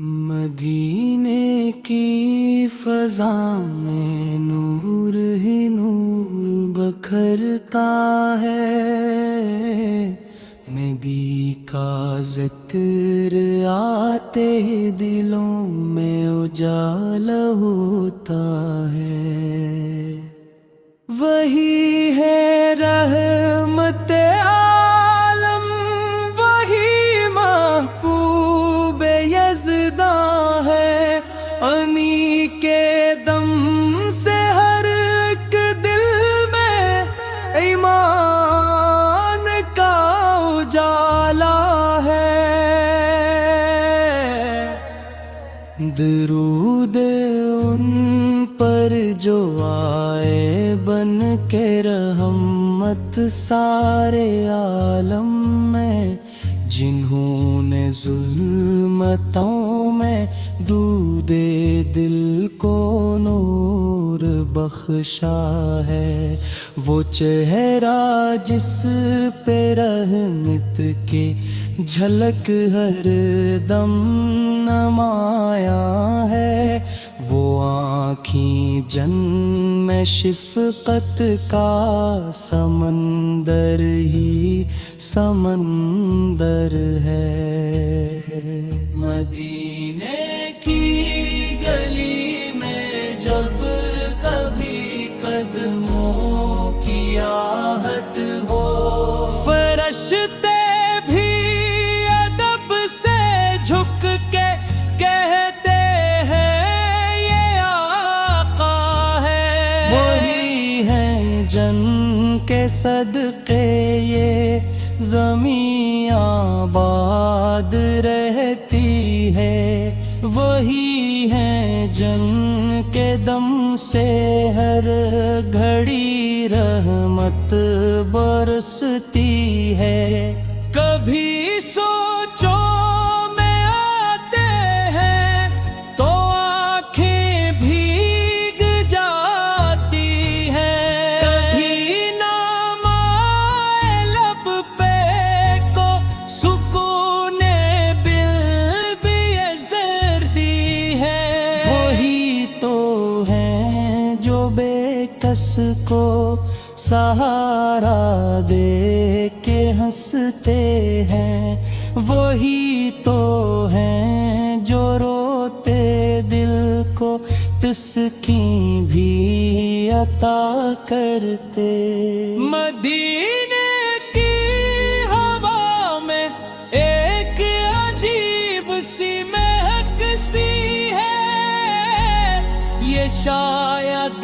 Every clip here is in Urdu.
مدینے کی فضا میں نور ہی نور بکھرتا ہے، نبی کا ذکر آتے دلوں میں اجالا ہوتا ہے۔ وہی ہے رحمت عالم، وہی محبوب یزداں ہے، انہی کے دم سے ہر ایک دل میں ایمان کا اجالا ہے۔ درود ان پر جو آئے بن کے رحمت سارے عالم میں، جنہوں نے ظلمتوں میں دودھ دل کو نور بخشا ہے۔ وہ چہرہ جس پہ رحمت کے جھلک ہر دم نمایاں ہے، وہ آنکھیں جن میں شفقت کا سمندر ہی سمندر ہے۔ مدینے کی گلی میں جب کبھی قدموں کی آہٹ ہو، فرشتے بھی ادب سے جھک کے کہتے ہیں یہ آقا ہے۔ وہی ہیں جن کے صدقے یہ زمین آباد رہتی ہے، وہی ہیں جن کے دم سے ہر گھڑی رحمت برستی ہے۔ کبھی سوچو میں آتے ہیں تو آنکھیں بھیگ جاتی ہیں، کبھی نام آئے لب پہ کو سکون دل بھی زردی ہے۔ وہی تو ہیں جو بے کس کو سہارا دے کے ہنستے ہیں، وہی تو ہیں جو روتے دل کو تسکین بھی عطا کرتے۔ مدینے کی ہوا میں ایک عجیب سی مہک سی ہے، یہ شاید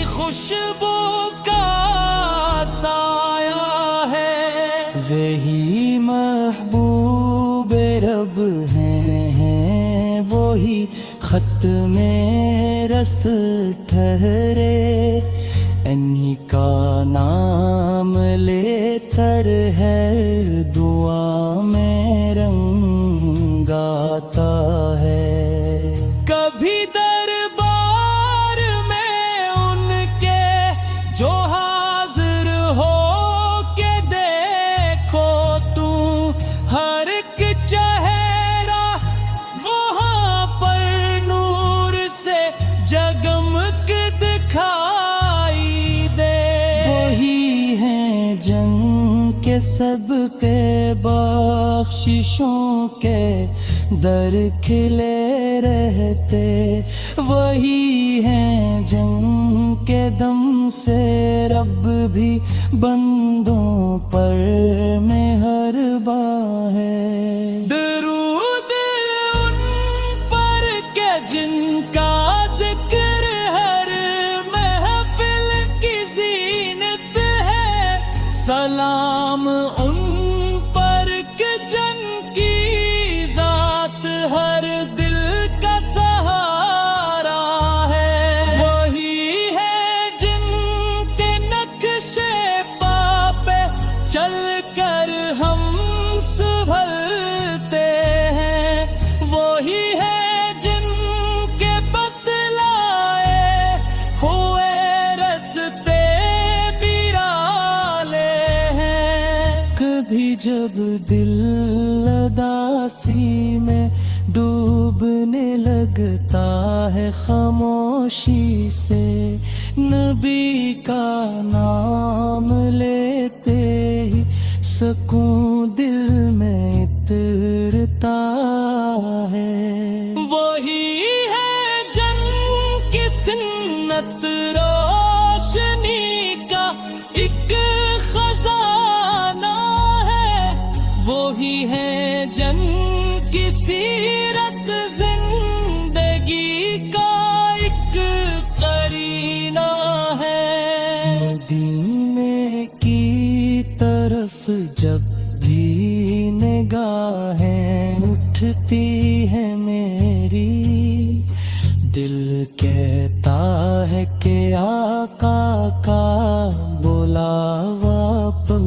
خوشبو کا سایہ ہے۔ وہی محبوب رب ہیں، وہی خط میں رس ٹھہرے، انہی کا نام لے کر ہر دعا میں رنگ آتا ہے۔ کبھی دربار میں ان کے جو حاضر ہو کے دیکھو تو، ہر ایک چہرہ وہاں پر نور سے جگمگ دکھائی دے۔ وہی ہیں جن کے سب کے بخششوں کے در کھلے رہتے، وہی ہیں جن کے دم سے رب بھی بندوں پر مہرباں ہے۔ درود ان پر کہ جن کا ذکر ہر محفل کی زینت ہے، سلام ان پر کہ جن کی ذات ہر دل کا سہارا ہے۔ وہی ہے جن کے نقشے پا پہ چل کر ہم سنبھل اداسی میں ڈوبنے لگتا ہے خاموشی سے، نبی کا نام لیتے ہی سکون دل میں اترتا ہے۔ وہی ہے جن کی سنت روشنی کا ایک خزانہ ہے، وہی ہے جن کی سیرت زندگی کا ایک قرینہ ہے۔ مدینے کی طرف جب بھی نگاہیں اٹھتی ہے میری، دل کہتا ہے کہ آقا کا بلاوا پر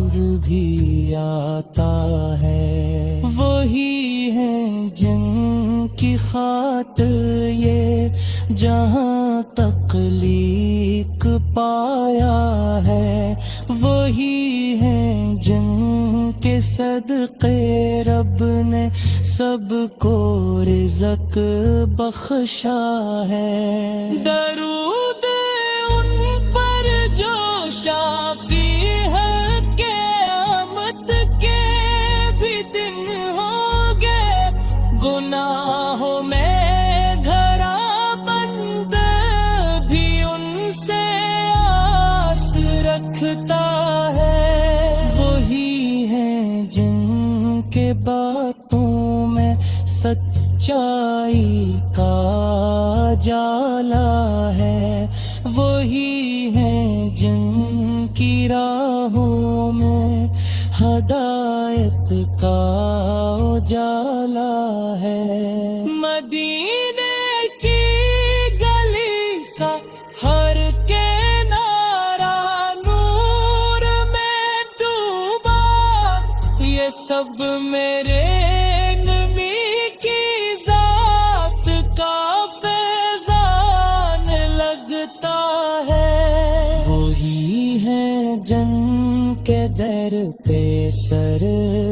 بھی آتا ہے۔ وہی ہے جن کی خاطر یہ جہاں تخلیق پایا ہے، وہی ہے جن کے صدقے رب نے سب کو رزق بخشا ہے۔ درود ان پر جو شافی ہے، قیامت کے بھی دن ہوگے، گناہوں میں گھرا بند بھی ان سے آس رکھتا ہے۔ وہی ہے جن کے باتوں میں سچائی کا جالا ہے، وہی ہے جن کی راہوں میں ہدایت کا اجالا ہے۔ مدینے کی گلی کا ہر کنارہ نور میں ڈوبا، یہ سب میرے نبی کی ذات کا فیضان لگتا ہے۔ وہی ہے جن کے در پہ سر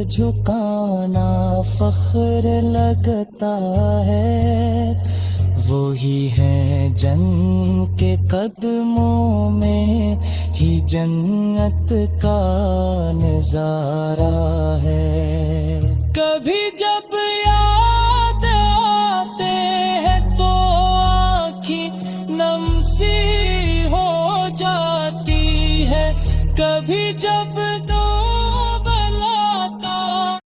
جھکانا فخر لگتا ہے، وہی ہے جن کے قدموں میں ہی جنت کا نظارہ ہے۔